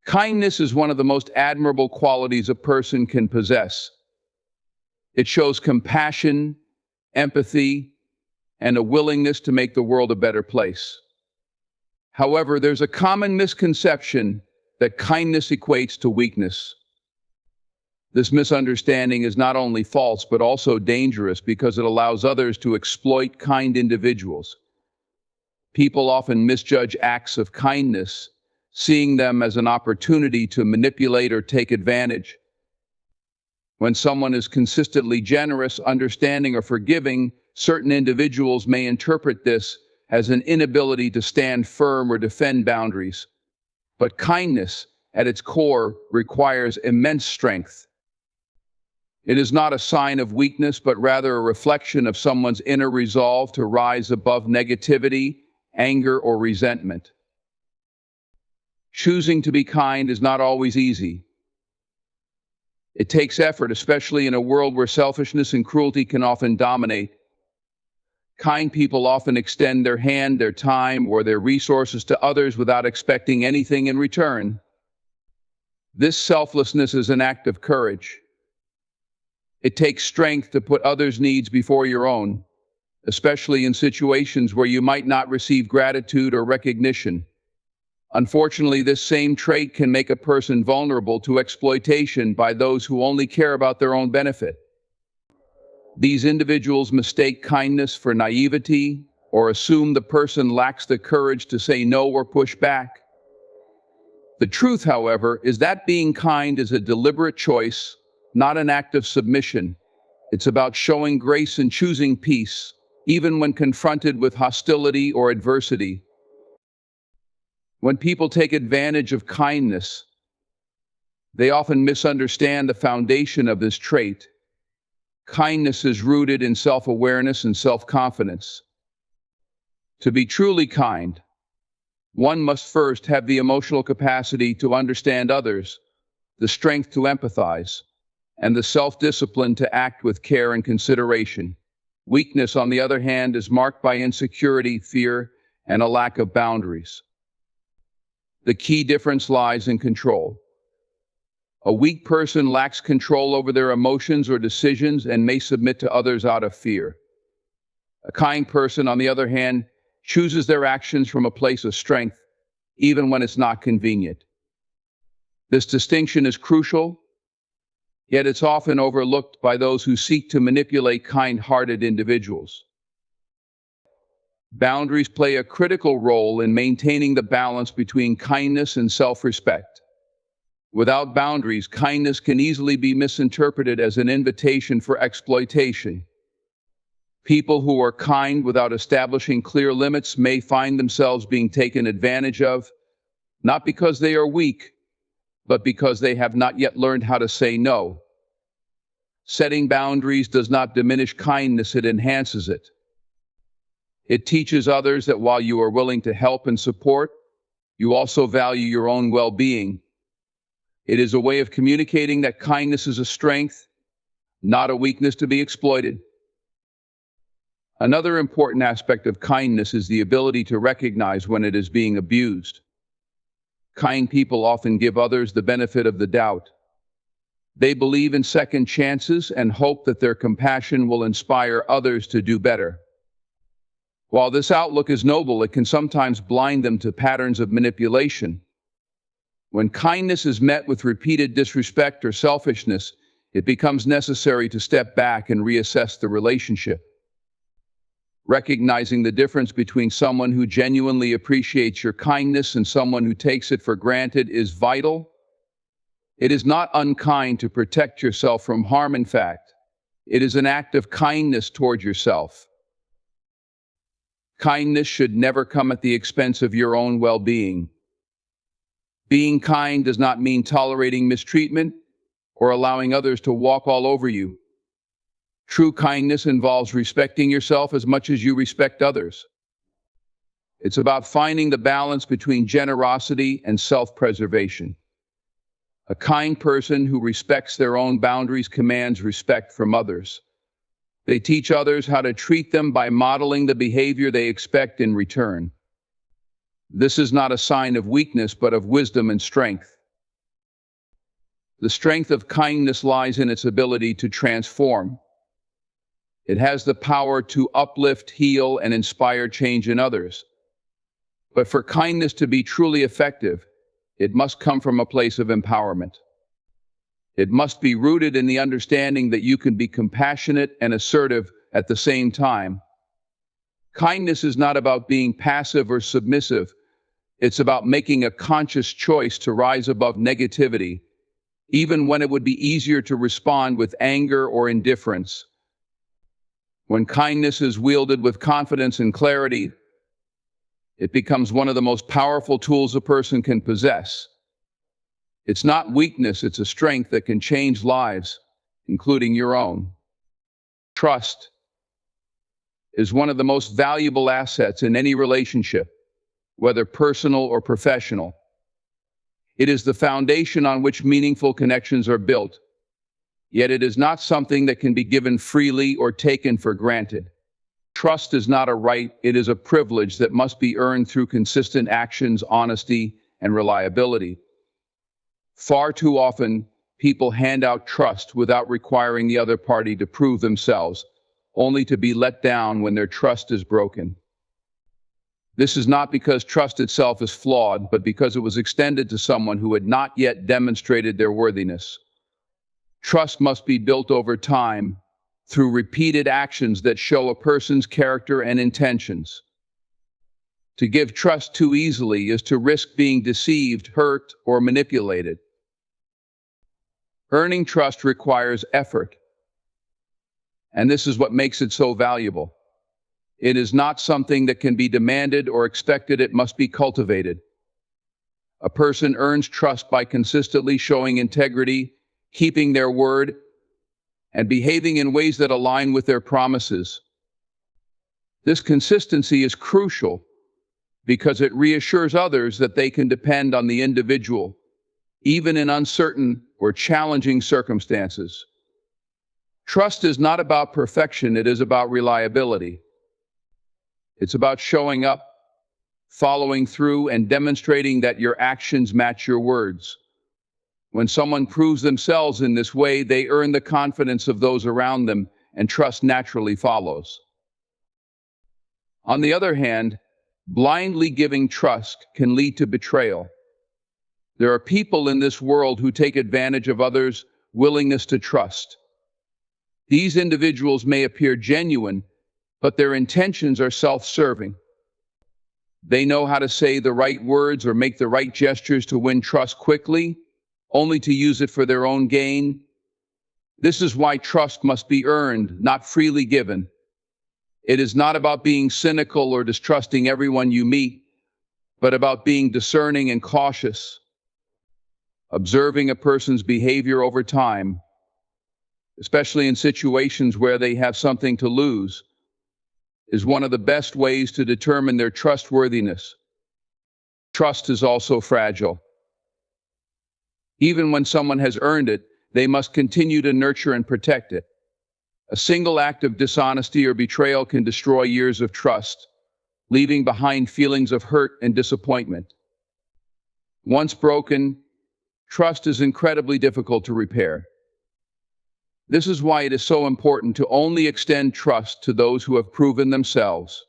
Kindness is one of the most admirable qualities a person can possess. It shows compassion, empathy, and a willingness to make the world a better place. However, there's a common misconception that kindness equates to weakness. This misunderstanding is not only false but also dangerous because it allows others to exploit kind individuals. People often misjudge acts of kindness, seeing them as an opportunity to manipulate or take advantage. When someone is consistently generous, understanding, or forgiving, certain individuals may interpret this as an inability to stand firm or defend boundaries. But kindness, at its core, requires immense strength. It is not a sign of weakness, but rather a reflection of someone's inner resolve to rise above negativity, anger, or resentment. Choosing to be kind is not always easy. It takes effort, especially in a world where selfishness and cruelty can often dominate. Kind people often extend their hand, their time, or their resources to others without expecting anything in return. This selflessness is an act of courage. It takes strength to put others' needs before your own, especially in situations where you might not receive gratitude or recognition. Unfortunately, this same trait can make a person vulnerable to exploitation by those who only care about their own benefit. These individuals mistake kindness for naivety or assume the person lacks the courage to say no or push back. The truth, however, is that being kind is a deliberate choice, not an act of submission. It's about showing grace and choosing peace, even when confronted with hostility or adversity. When people take advantage of kindness, they often misunderstand the foundation of this trait. Kindness is rooted in self-awareness and self-confidence. To be truly kind, one must first have the emotional capacity to understand others, the strength to empathize, and the self-discipline to act with care and consideration. Weakness, on the other hand, is marked by insecurity, fear, and a lack of boundaries. The key difference lies in control. A weak person lacks control over their emotions or decisions and may submit to others out of fear. A kind person, on the other hand, chooses their actions from a place of strength, even when it's not convenient. This distinction is crucial, yet it's often overlooked by those who seek to manipulate kind-hearted individuals. Boundaries play a critical role in maintaining the balance between kindness and self-respect. Without boundaries, kindness can easily be misinterpreted as an invitation for exploitation. People who are kind without establishing clear limits may find themselves being taken advantage of, not because they are weak, but because they have not yet learned how to say no. Setting boundaries does not diminish kindness, it enhances it. It teaches others that while you are willing to help and support, you also value your own well-being. It is a way of communicating that kindness is a strength, not a weakness to be exploited. Another important aspect of kindness is the ability to recognize when it is being abused. Kind people often give others the benefit of the doubt. They believe in second chances and hope that their compassion will inspire others to do better. While this outlook is noble, it can sometimes blind them to patterns of manipulation. When kindness is met with repeated disrespect or selfishness, it becomes necessary to step back and reassess the relationship. Recognizing the difference between someone who genuinely appreciates your kindness and someone who takes it for granted is vital. It is not unkind to protect yourself from harm. In fact, it is an act of kindness toward yourself. Kindness should never come at the expense of your own well-being. Being kind does not mean tolerating mistreatment or allowing others to walk all over you. True kindness involves respecting yourself as much as you respect others. It's about finding the balance between generosity and self-preservation. A kind person who respects their own boundaries commands respect from others. They teach others how to treat them by modeling the behavior they expect in return. This is not a sign of weakness, but of wisdom and strength. The strength of kindness lies in its ability to transform. It has the power to uplift, heal, and inspire change in others. But for kindness to be truly effective, it must come from a place of empowerment. It must be rooted in the understanding that you can be compassionate and assertive at the same time. Kindness is not about being passive or submissive. It's about making a conscious choice to rise above negativity, even when it would be easier to respond with anger or indifference. When kindness is wielded with confidence and clarity, it becomes one of the most powerful tools a person can possess. It's not weakness, it's a strength that can change lives, including your own. Trust is one of the most valuable assets in any relationship, whether personal or professional. It is the foundation on which meaningful connections are built, yet it is not something that can be given freely or taken for granted. Trust is not a right, it is a privilege that must be earned through consistent actions, honesty, and reliability. Far too often, people hand out trust without requiring the other party to prove themselves, only to be let down when their trust is broken. This is not because trust itself is flawed, but because it was extended to someone who had not yet demonstrated their worthiness. Trust must be built over time, through repeated actions that show a person's character and intentions. To give trust too easily is to risk being deceived, hurt, or manipulated. Earning trust requires effort, and this is what makes it so valuable. It is not something that can be demanded or expected, it must be cultivated. A person earns trust by consistently showing integrity, keeping their word, and behaving in ways that align with their promises. This consistency is crucial because it reassures others that they can depend on the individual, even in uncertain or challenging circumstances. Trust is not about perfection, it is about reliability. It's about showing up, following through, and demonstrating that your actions match your words. When someone proves themselves in this way, they earn the confidence of those around them, and trust naturally follows. On the other hand, blindly giving trust can lead to betrayal. There are people in this world who take advantage of others' willingness to trust. These individuals may appear genuine, but their intentions are self-serving. They know how to say the right words or make the right gestures to win trust quickly, only to use it for their own gain. This is why trust must be earned, not freely given. It is not about being cynical or distrusting everyone you meet, but about being discerning and cautious. Observing a person's behavior over time, especially in situations where they have something to lose, is one of the best ways to determine their trustworthiness. Trust is also fragile. Even when someone has earned it, they must continue to nurture and protect it. A single act of dishonesty or betrayal can destroy years of trust, leaving behind feelings of hurt and disappointment. Once broken, trust is incredibly difficult to repair. This is why it is so important to only extend trust to those who have proven themselves.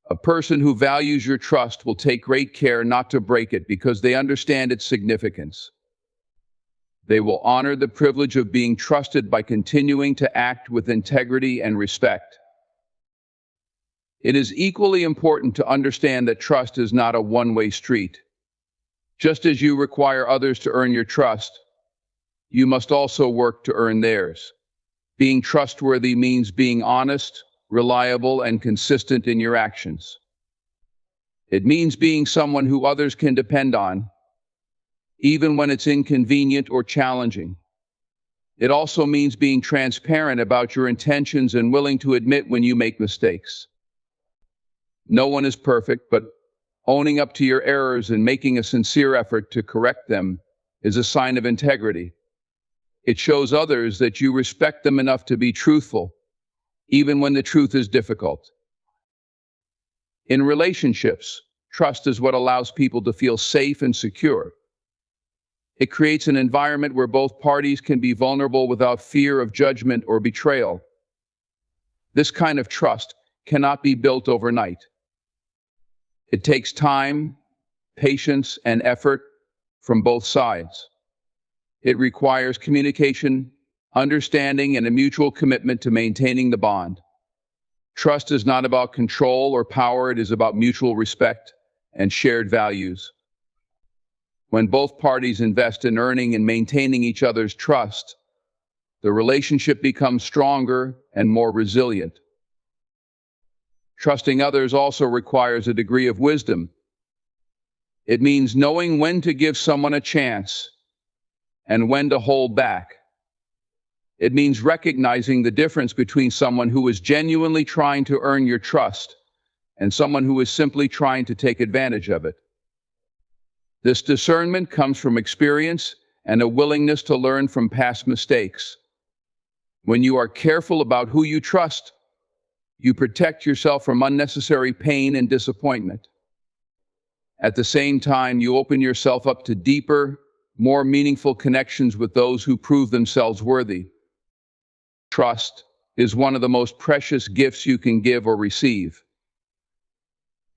A person who values your trust will take great care not to break it because they understand its significance. They will honor the privilege of being trusted by continuing to act with integrity and respect. It is equally important to understand that trust is not a one-way street. Just as you require others to earn your trust, you must also work to earn theirs. Being trustworthy means being honest, reliable, and consistent in your actions. It means being someone who others can depend on, even when it's inconvenient or challenging. It also means being transparent about your intentions and willing to admit when you make mistakes. No one is perfect, but owning up to your errors and making a sincere effort to correct them is a sign of integrity. It shows others that you respect them enough to be truthful, even when the truth is difficult. In relationships, trust is what allows people to feel safe and secure. It creates an environment where both parties can be vulnerable without fear of judgment or betrayal. This kind of trust cannot be built overnight. It takes time, patience, and effort from both sides. It requires communication, understanding, and a mutual commitment to maintaining the bond. Trust is not about control or power, it is about mutual respect and shared values. When both parties invest in earning and maintaining each other's trust, the relationship becomes stronger and more resilient. Trusting others also requires a degree of wisdom. It means knowing when to give someone a chance and when to hold back. It means recognizing the difference between someone who is genuinely trying to earn your trust and someone who is simply trying to take advantage of it. This discernment comes from experience and a willingness to learn from past mistakes. When you are careful about who you trust, you protect yourself from unnecessary pain and disappointment. At the same time, you open yourself up to deeper, more meaningful connections with those who prove themselves worthy. Trust is one of the most precious gifts you can give or receive.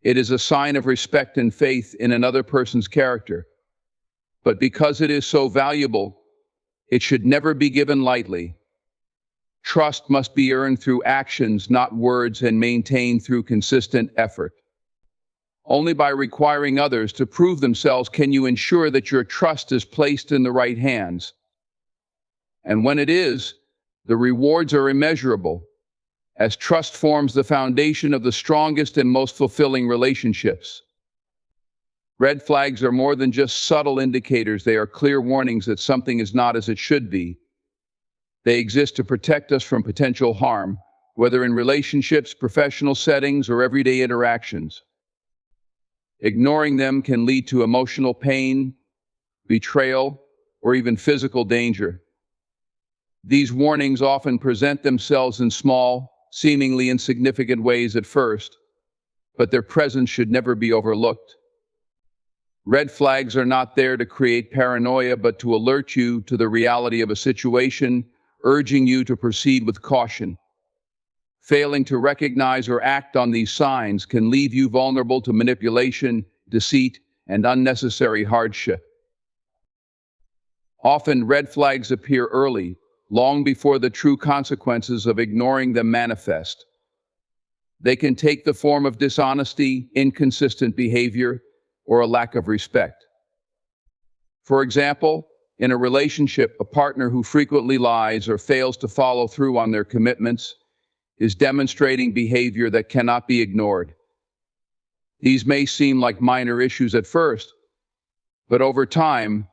It is a sign of respect and faith in another person's character. But because it is so valuable, it should never be given lightly. Trust must be earned through actions, not words, and maintained through consistent effort. Only by requiring others to prove themselves can you ensure that your trust is placed in the right hands. And when it is, the rewards are immeasurable, as trust forms the foundation of the strongest and most fulfilling relationships. Red flags are more than just subtle indicators, they are clear warnings that something is not as it should be. They exist to protect us from potential harm, whether in relationships, professional settings, or everyday interactions. Ignoring them can lead to emotional pain, betrayal, or even physical danger. These warnings often present themselves in small, seemingly insignificant ways at first, but their presence should never be overlooked. Red flags are not there to create paranoia, but to alert you to the reality of a situation, urging you to proceed with caution. Failing to recognize or act on these signs can leave you vulnerable to manipulation, deceit, and unnecessary hardship. Often, red flags appear early, long before the true consequences of ignoring them manifest. They can take the form of dishonesty, inconsistent behavior, or a lack of respect. For example, in a relationship, a partner who frequently lies or fails to follow through on their commitments is demonstrating behavior that cannot be ignored. These may seem like minor issues at first, but over time,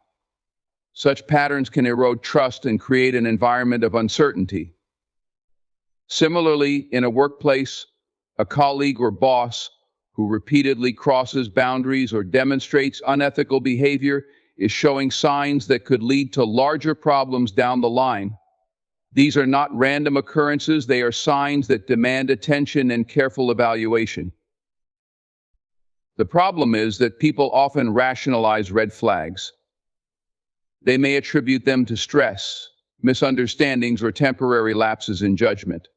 such patterns can erode trust and create an environment of uncertainty. Similarly, in a workplace, a colleague or boss who repeatedly crosses boundaries or demonstrates unethical behavior is showing signs that could lead to larger problems down the line. These are not random occurrences, they are signs that demand attention and careful evaluation. The problem is that people often rationalize red flags. They may attribute them to stress, misunderstandings, or temporary lapses in judgment.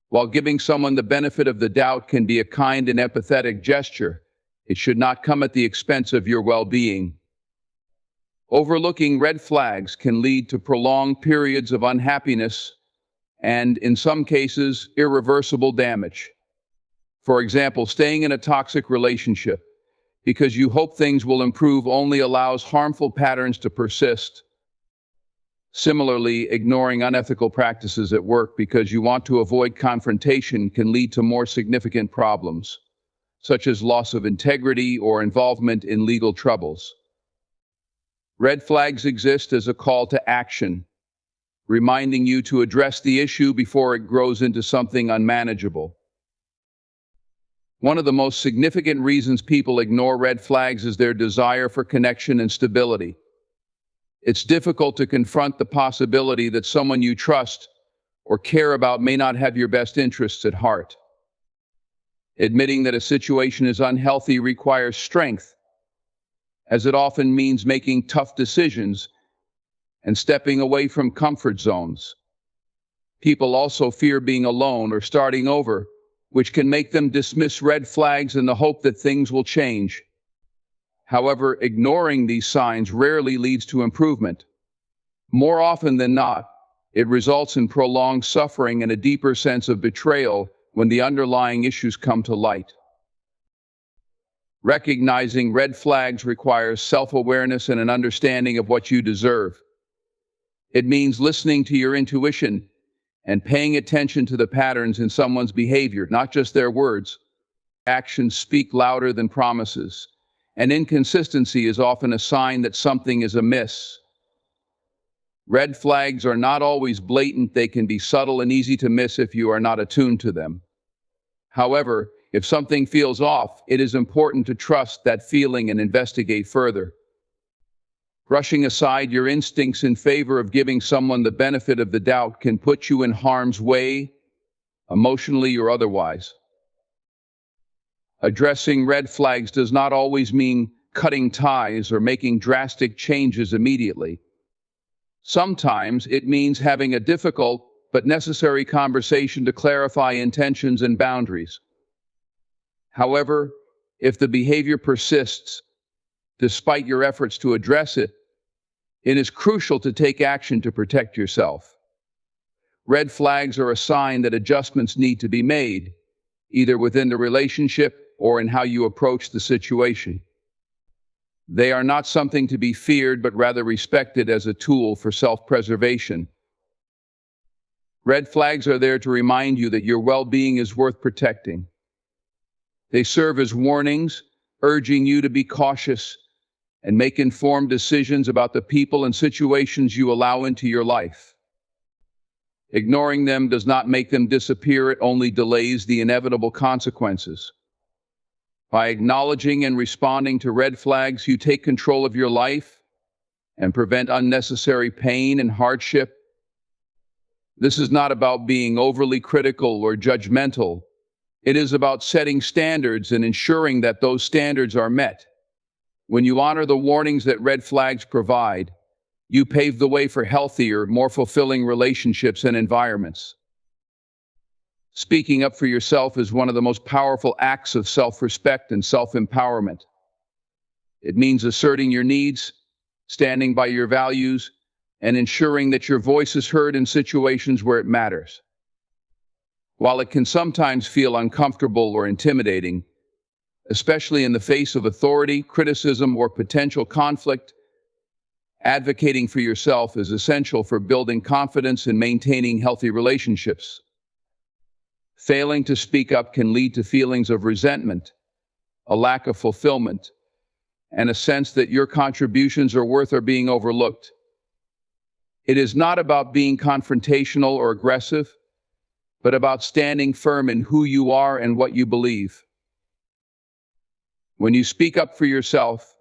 While giving someone the benefit of the doubt can be a kind and empathetic gesture, it should not come at the expense of your well-being. Overlooking red flags can lead to prolonged periods of unhappiness and, in some cases, irreversible damage. For example, staying in a toxic relationship because you hope things will improve only allows harmful patterns to persist. Similarly, ignoring unethical practices at work because you want to avoid confrontation can lead to more significant problems, such as loss of integrity or involvement in legal troubles. Red flags exist as a call to action, reminding you to address the issue before it grows into something unmanageable. One of the most significant reasons people ignore red flags is their desire for connection and stability. It's difficult to confront the possibility that someone you trust or care about may not have your best interests at heart. Admitting that a situation is unhealthy requires strength, as it often means making tough decisions and stepping away from comfort zones. People also fear being alone or starting over, which can make them dismiss red flags in the hope that things will change. However, ignoring these signs rarely leads to improvement. More often than not, it results in prolonged suffering and a deeper sense of betrayal when the underlying issues come to light. Recognizing red flags requires self-awareness and an understanding of what you deserve. It means listening to your intuition and paying attention to the patterns in someone's behavior, not just their words. Actions speak louder than promises, and inconsistency is often a sign that something is amiss. Red flags are not always blatant. They can be subtle and easy to miss if you are not attuned to them. However, if something feels off, it is important to trust that feeling and investigate further. Brushing aside your instincts in favor of giving someone the benefit of the doubt can put you in harm's way, emotionally or otherwise. Addressing red flags does not always mean cutting ties or making drastic changes immediately. Sometimes it means having a difficult but necessary conversation to clarify intentions and boundaries. However, if the behavior persists, despite your efforts to address it, it is crucial to take action to protect yourself. Red flags are a sign that adjustments need to be made, either within the relationship or in how you approach the situation. They are not something to be feared, but rather respected as a tool for self-preservation. Red flags are there to remind you that your well-being is worth protecting. They serve as warnings, urging you to be cautious and make informed decisions about the people and situations you allow into your life. Ignoring them does not make them disappear, it only delays the inevitable consequences. By acknowledging and responding to red flags, you take control of your life and prevent unnecessary pain and hardship. This is not about being overly critical or judgmental. It is about setting standards and ensuring that those standards are met. When you honor the warnings that red flags provide, you pave the way for healthier, more fulfilling relationships and environments. Speaking up for yourself is one of the most powerful acts of self-respect and self-empowerment. It means asserting your needs, standing by your values, and ensuring that your voice is heard in situations where it matters. While it can sometimes feel uncomfortable or intimidating, especially in the face of authority, criticism, or potential conflict, advocating for yourself is essential for building confidence and maintaining healthy relationships. Failing to speak up can lead to feelings of resentment, a lack of fulfillment, and a sense that your contributions are worth or being overlooked. It is not about being confrontational or aggressive, but about standing firm in who you are and what you believe. When you speak up for yourself,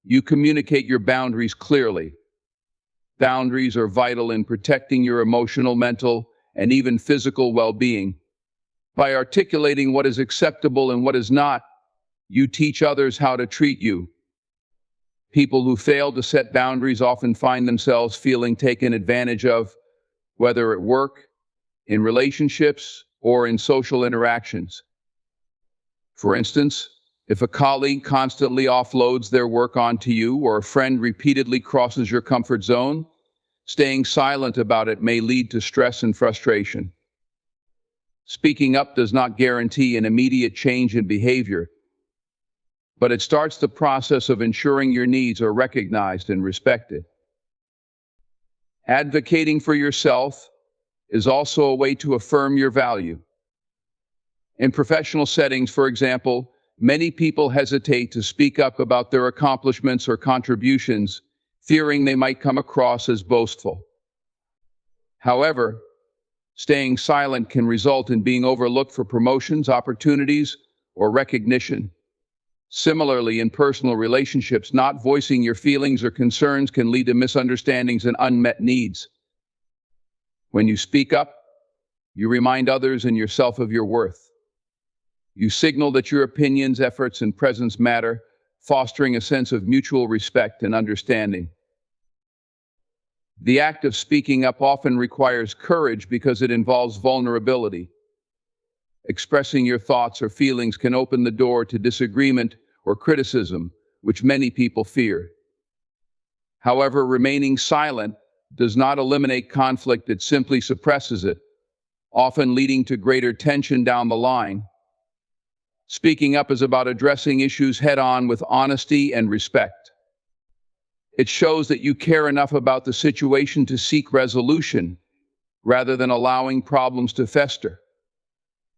you communicate your boundaries clearly. Boundaries are vital in protecting your emotional, mental, and even physical well-being. By articulating what is acceptable and what is not, you teach others how to treat you. People who fail to set boundaries often find themselves feeling taken advantage of, whether at work, in relationships, or in social interactions. For instance, if a colleague constantly offloads their work onto you or a friend repeatedly crosses your comfort zone, staying silent about it may lead to stress and frustration. Speaking up does not guarantee an immediate change in behavior, but it starts the process of ensuring your needs are recognized and respected. Advocating for yourself is also a way to affirm your value. In professional settings, for example, many people hesitate to speak up about their accomplishments or contributions, fearing they might come across as boastful. However, staying silent can result in being overlooked for promotions, opportunities, or recognition. Similarly, in personal relationships, not voicing your feelings or concerns can lead to misunderstandings and unmet needs. When you speak up, you remind others and yourself of your worth. You signal that your opinions, efforts, and presence matter, fostering a sense of mutual respect and understanding. The act of speaking up often requires courage because it involves vulnerability. Expressing your thoughts or feelings can open the door to disagreement or criticism, which many people fear. However, remaining silent does not eliminate conflict, it simply suppresses it, often leading to greater tension down the line. Speaking up is about addressing issues head-on with honesty and respect. It shows that you care enough about the situation to seek resolution, rather than allowing problems to fester.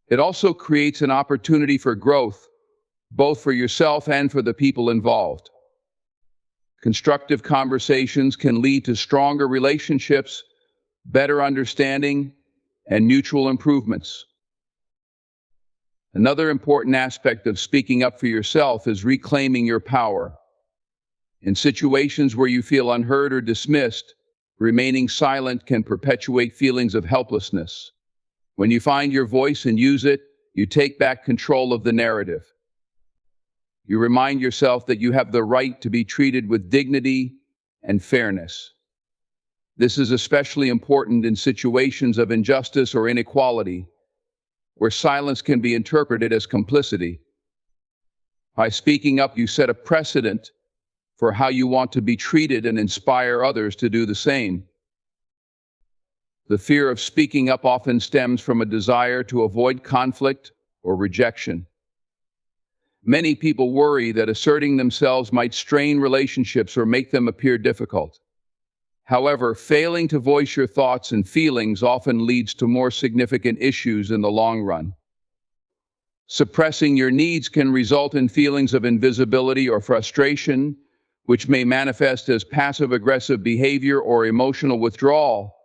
It also creates an opportunity for growth, both for yourself and for the people involved. Constructive conversations can lead to stronger relationships, better understanding, and mutual improvements. Another important aspect of speaking up for yourself is reclaiming your power. In situations where you feel unheard or dismissed, remaining silent can perpetuate feelings of helplessness. When you find your voice and use it, you take back control of the narrative. You remind yourself that you have the right to be treated with dignity and fairness. This is especially important in situations of injustice or inequality, where silence can be interpreted as complicity. By speaking up, you set a precedent for how you want to be treated and inspire others to do the same. The fear of speaking up often stems from a desire to avoid conflict or rejection. Many people worry that asserting themselves might strain relationships or make them appear difficult. However, failing to voice your thoughts and feelings often leads to more significant issues in the long run. Suppressing your needs can result in feelings of invisibility or frustration, which may manifest as passive-aggressive behavior or emotional withdrawal.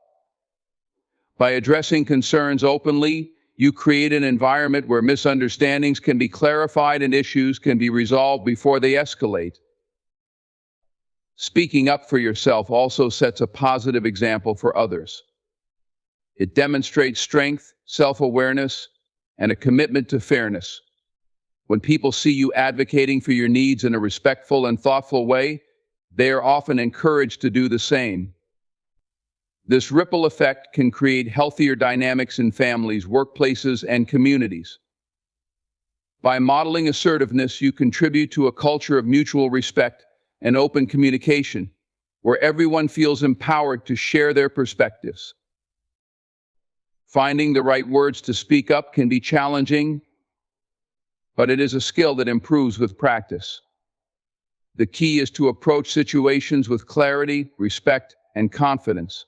By addressing concerns openly, you create an environment where misunderstandings can be clarified and issues can be resolved before they escalate. Speaking up for yourself also sets a positive example for others. It demonstrates strength, self-awareness, and a commitment to fairness. When people see you advocating for your needs in a respectful and thoughtful way, they are often encouraged to do the same. This ripple effect can create healthier dynamics in families, workplaces, and communities. By modeling assertiveness, you contribute to a culture of mutual respect and open communication, where everyone feels empowered to share their perspectives. Finding the right words to speak up can be challenging, but it is a skill that improves with practice. The key is to approach situations with clarity, respect, and confidence.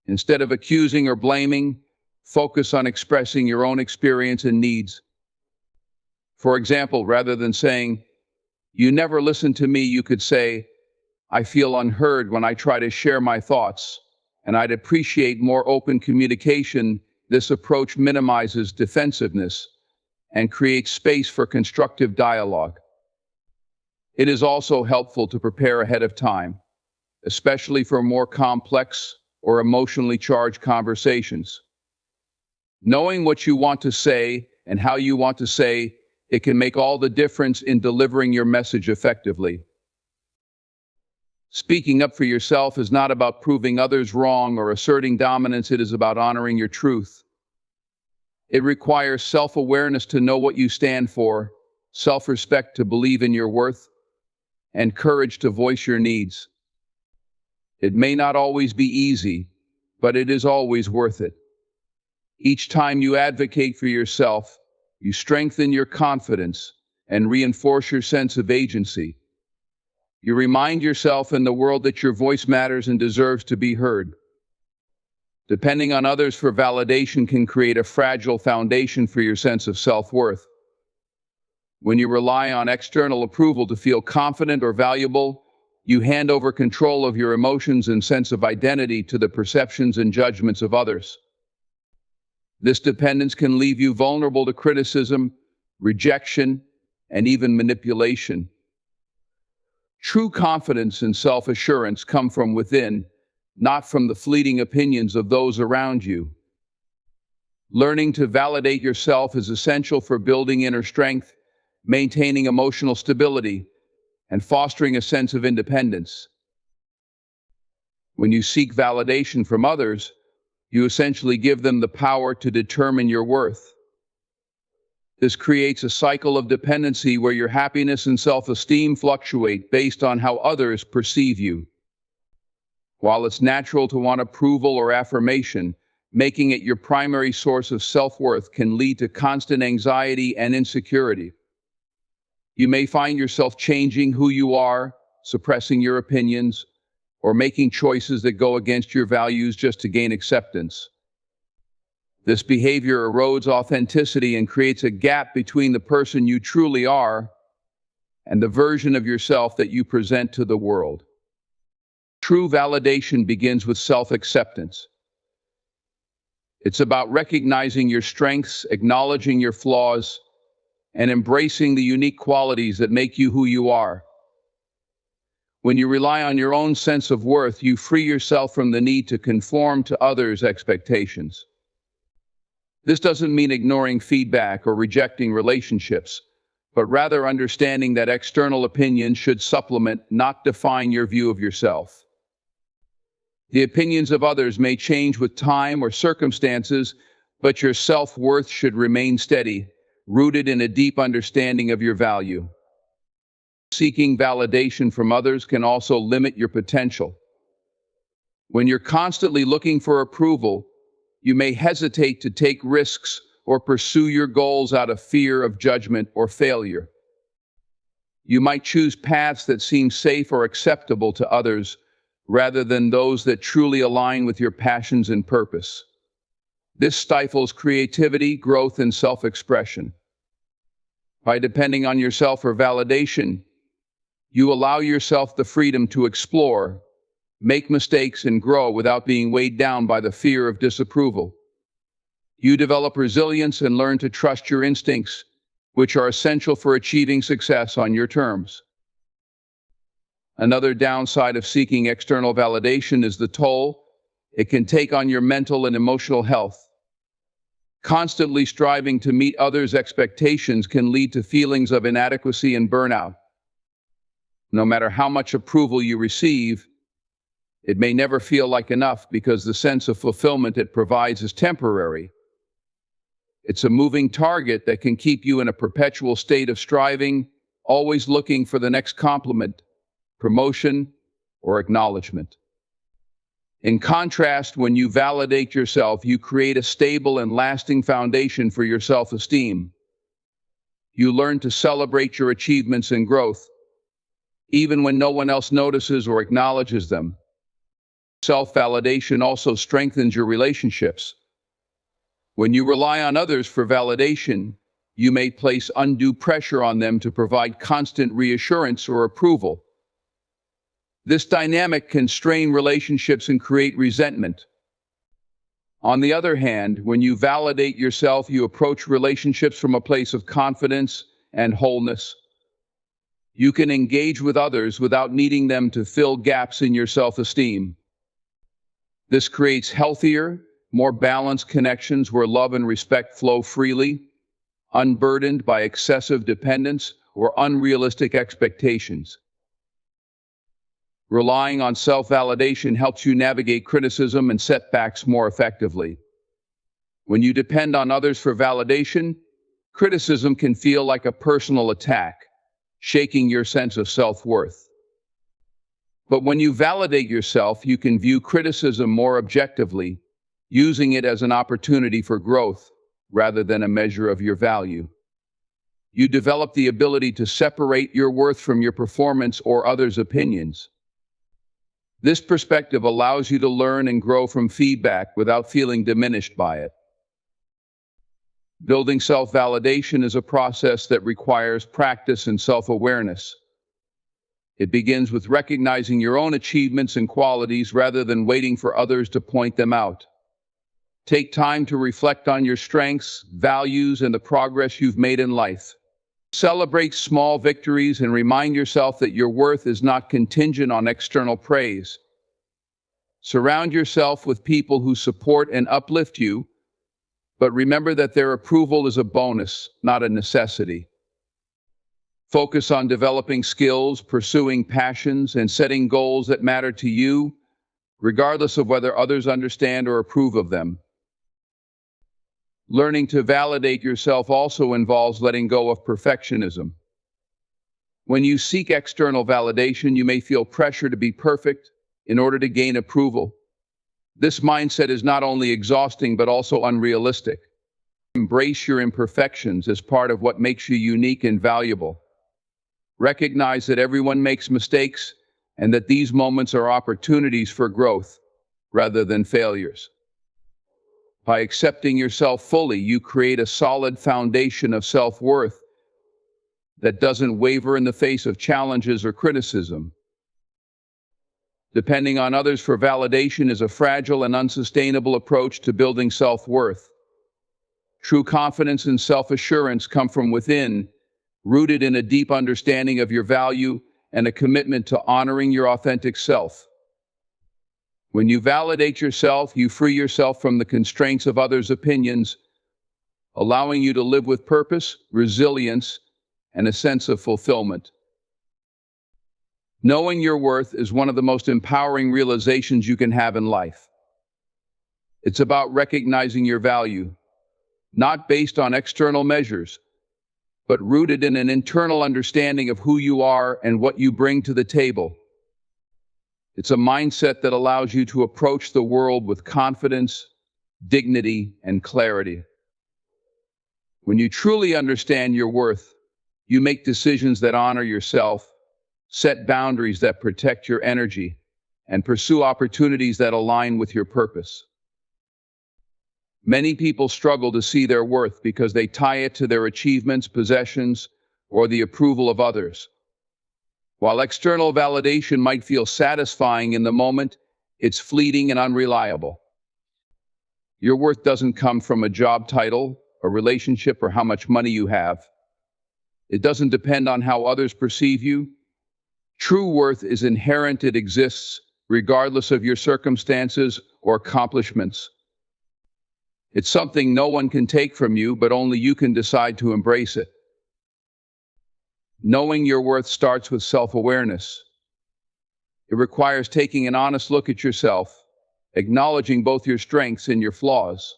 Instead of accusing or blaming, focus on expressing your own experience and needs. For example, rather than saying, "You never listen to me," you could say, "I feel unheard when I try to share my thoughts, and I'd appreciate more open communication." This approach minimizes defensiveness and creates space for constructive dialogue. It is also helpful to prepare ahead of time, especially for more complex or emotionally charged conversations. Knowing what you want to say and how you want to say it can make all the difference in delivering your message effectively. Speaking up for yourself is not about proving others wrong or asserting dominance, it is about honoring your truth. It requires self-awareness to know what you stand for, self-respect to believe in your worth, and courage to voice your needs. It may not always be easy, but it is always worth it. Each time you advocate for yourself, you strengthen your confidence and reinforce your sense of agency. You remind yourself and the world that your voice matters and deserves to be heard. Depending on others for validation can create a fragile foundation for your sense of self-worth. When you rely on external approval to feel confident or valuable, you hand over control of your emotions and sense of identity to the perceptions and judgments of others. This dependence can leave you vulnerable to criticism, rejection, and even manipulation. True confidence and self-assurance come from within, not from the fleeting opinions of those around you. Learning to validate yourself is essential for building inner strength, maintaining emotional stability, and fostering a sense of independence. When you seek validation from others, you essentially give them the power to determine your worth. This creates a cycle of dependency where your happiness and self-esteem fluctuate based on how others perceive you. While it's natural to want approval or affirmation, making it your primary source of self-worth can lead to constant anxiety and insecurity. You may find yourself changing who you are, suppressing your opinions, or making choices that go against your values just to gain acceptance. This behavior erodes authenticity and creates a gap between the person you truly are and the version of yourself that you present to the world. True validation begins with self-acceptance. It's about recognizing your strengths, acknowledging your flaws, and embracing the unique qualities that make you who you are. When you rely on your own sense of worth, you free yourself from the need to conform to others' expectations. This doesn't mean ignoring feedback or rejecting relationships, but rather understanding that external opinions should supplement, not define your view of yourself. The opinions of others may change with time or circumstances, but your self-worth should remain steady, rooted in a deep understanding of your value. Seeking validation from others can also limit your potential. When you're constantly looking for approval, you may hesitate to take risks or pursue your goals out of fear of judgment or failure. You might choose paths that seem safe or acceptable to others, rather than those that truly align with your passions and purpose. This stifles creativity, growth, and self-expression. By depending on yourself for validation, you allow yourself the freedom to explore, make mistakes, and grow without being weighed down by the fear of disapproval. You develop resilience and learn to trust your instincts, which are essential for achieving success on your terms. Another downside of seeking external validation is the toll it can take on your mental and emotional health. Constantly striving to meet others' expectations can lead to feelings of inadequacy and burnout. No matter how much approval you receive, it may never feel like enough because the sense of fulfillment it provides is temporary. It's a moving target that can keep you in a perpetual state of striving, always looking for the next compliment, promotion, or acknowledgement. In contrast, when you validate yourself, you create a stable and lasting foundation for your self-esteem. You learn to celebrate your achievements and growth, even when no one else notices or acknowledges them. Self-validation also strengthens your relationships. When you rely on others for validation, you may place undue pressure on them to provide constant reassurance or approval. This dynamic can strain relationships and create resentment. On the other hand, when you validate yourself, you approach relationships from a place of confidence and wholeness. You can engage with others without needing them to fill gaps in your self-esteem. This creates healthier, more balanced connections where love and respect flow freely, unburdened by excessive dependence or unrealistic expectations. Relying on self-validation helps you navigate criticism and setbacks more effectively. When you depend on others for validation, criticism can feel like a personal attack, shaking your sense of self-worth. But when you validate yourself, you can view criticism more objectively, using it as an opportunity for growth rather than a measure of your value. You develop the ability to separate your worth from your performance or others' opinions. This perspective allows you to learn and grow from feedback without feeling diminished by it. Building self-validation is a process that requires practice and self-awareness. It begins with recognizing your own achievements and qualities rather than waiting for others to point them out. Take time to reflect on your strengths, values, and the progress you've made in life. Celebrate small victories and remind yourself that your worth is not contingent on external praise. Surround yourself with people who support and uplift you, but remember that their approval is a bonus, not a necessity. Focus on developing skills, pursuing passions, and setting goals that matter to you, regardless of whether others understand or approve of them. Learning to validate yourself also involves letting go of perfectionism. When you seek external validation, you may feel pressure to be perfect in order to gain approval. This mindset is not only exhausting but also unrealistic. Embrace your imperfections as part of what makes you unique and valuable. Recognize that everyone makes mistakes and that these moments are opportunities for growth rather than failures. By accepting yourself fully, you create a solid foundation of self-worth that doesn't waver in the face of challenges or criticism. Depending on others for validation is a fragile and unsustainable approach to building self-worth. True confidence and self-assurance come from within, rooted in a deep understanding of your value and a commitment to honoring your authentic self. When you validate yourself, you free yourself from the constraints of others' opinions, allowing you to live with purpose, resilience, and a sense of fulfillment. Knowing your worth is one of the most empowering realizations you can have in life. It's about recognizing your value, not based on external measures, but rooted in an internal understanding of who you are and what you bring to the table. It's a mindset that allows you to approach the world with confidence, dignity, and clarity. When you truly understand your worth, you make decisions that honor yourself, set boundaries that protect your energy, and pursue opportunities that align with your purpose. Many people struggle to see their worth because they tie it to their achievements, possessions, or the approval of others. While external validation might feel satisfying in the moment, it's fleeting and unreliable. Your worth doesn't come from a job title, a relationship, or how much money you have. It doesn't depend on how others perceive you. True worth is inherent. It exists regardless of your circumstances or accomplishments. It's something no one can take from you, but only you can decide to embrace it. Knowing your worth starts with self-awareness. It requires taking an honest look at yourself, acknowledging both your strengths and your flaws.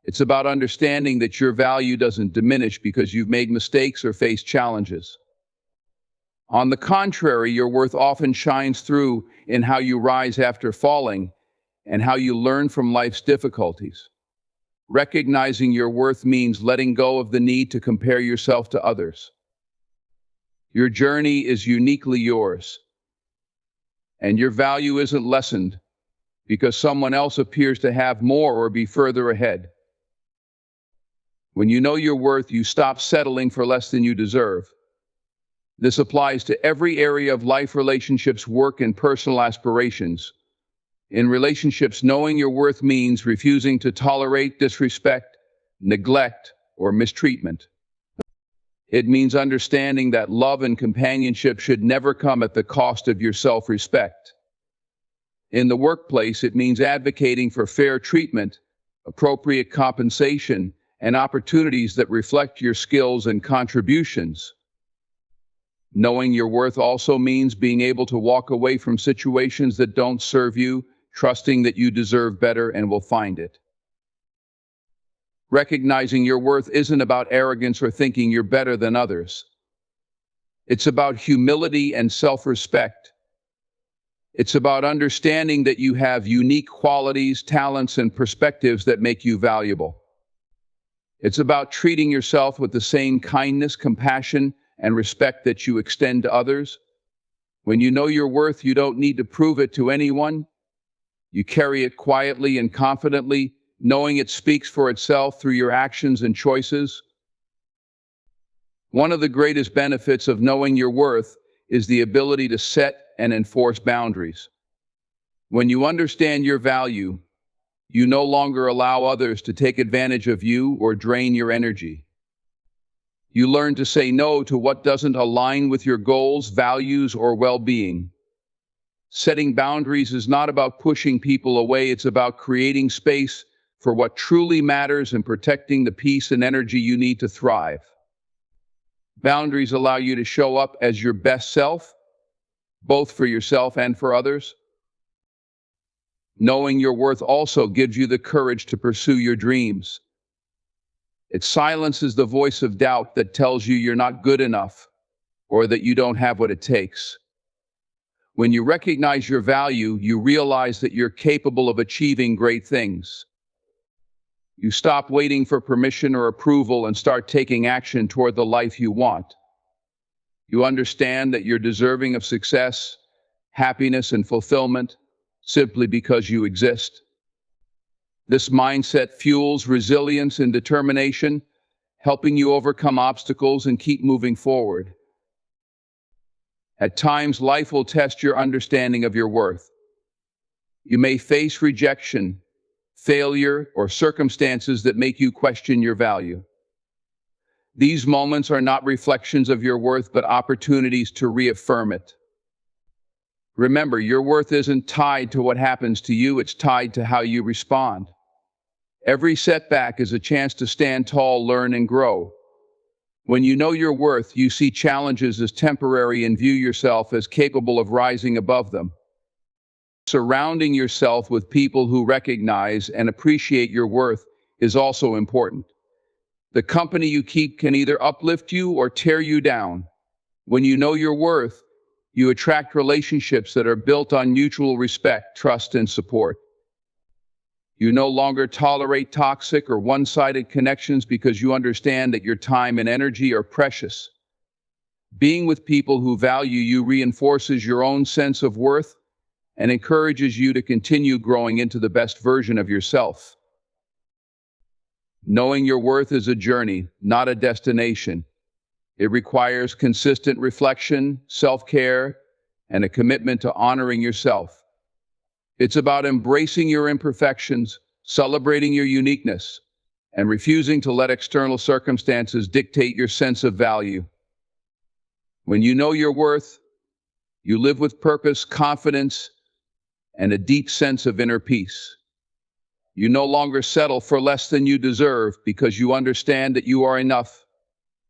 It's about understanding that your value doesn't diminish because you've made mistakes or faced challenges. On the contrary, your worth often shines through in how you rise after falling and how you learn from life's difficulties. Recognizing your worth means letting go of the need to compare yourself to others. Your journey is uniquely yours, and your value isn't lessened because someone else appears to have more or be further ahead. When you know your worth, you stop settling for less than you deserve. This applies to every area of life: relationships, work, and personal aspirations. In relationships, knowing your worth means refusing to tolerate disrespect, neglect, or mistreatment. It means understanding that love and companionship should never come at the cost of your self-respect. In the workplace, it means advocating for fair treatment, appropriate compensation, and opportunities that reflect your skills and contributions. Knowing your worth also means being able to walk away from situations that don't serve you, trusting that you deserve better and will find it. Recognizing your worth isn't about arrogance or thinking you're better than others. It's about humility and self-respect. It's about understanding that you have unique qualities, talents, and perspectives that make you valuable. It's about treating yourself with the same kindness, compassion, and respect that you extend to others. When you know your worth, you don't need to prove it to anyone. You carry it quietly and confidently, knowing it speaks for itself through your actions and choices. One of the greatest benefits of knowing your worth is the ability to set and enforce boundaries. When you understand your value, you no longer allow others to take advantage of you or drain your energy. You learn to say no to what doesn't align with your goals, values, or well-being. Setting boundaries is not about pushing people away, it's about creating space for what truly matters and protecting the peace and energy you need to thrive. Boundaries allow you to show up as your best self, both for yourself and for others. Knowing your worth also gives you the courage to pursue your dreams. It silences the voice of doubt that tells you you're not good enough or that you don't have what it takes. When you recognize your value, you realize that you're capable of achieving great things. You stop waiting for permission or approval and start taking action toward the life you want. You understand that you're deserving of success, happiness, and fulfillment simply because you exist. This mindset fuels resilience and determination, helping you overcome obstacles and keep moving forward. At times, life will test your understanding of your worth. You may face rejection, failure, or circumstances that make you question your value. These moments are not reflections of your worth, but opportunities to reaffirm it. Remember, your worth isn't tied to what happens to you, it's tied to how you respond. Every setback is a chance to stand tall, learn, and grow. When you know your worth, you see challenges as temporary and view yourself as capable of rising above them. Surrounding yourself with people who recognize and appreciate your worth is also important. The company you keep can either uplift you or tear you down. When you know your worth, you attract relationships that are built on mutual respect, trust, and support. You no longer tolerate toxic or one-sided connections because you understand that your time and energy are precious. Being with people who value you reinforces your own sense of worth and encourages you to continue growing into the best version of yourself. Knowing your worth is a journey, not a destination. It requires consistent reflection, self-care, and a commitment to honoring yourself. It's about embracing your imperfections, celebrating your uniqueness, and refusing to let external circumstances dictate your sense of value. When you know your worth, you live with purpose, confidence, and a deep sense of inner peace. You no longer settle for less than you deserve because you understand that you are enough,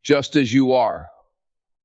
just as you are.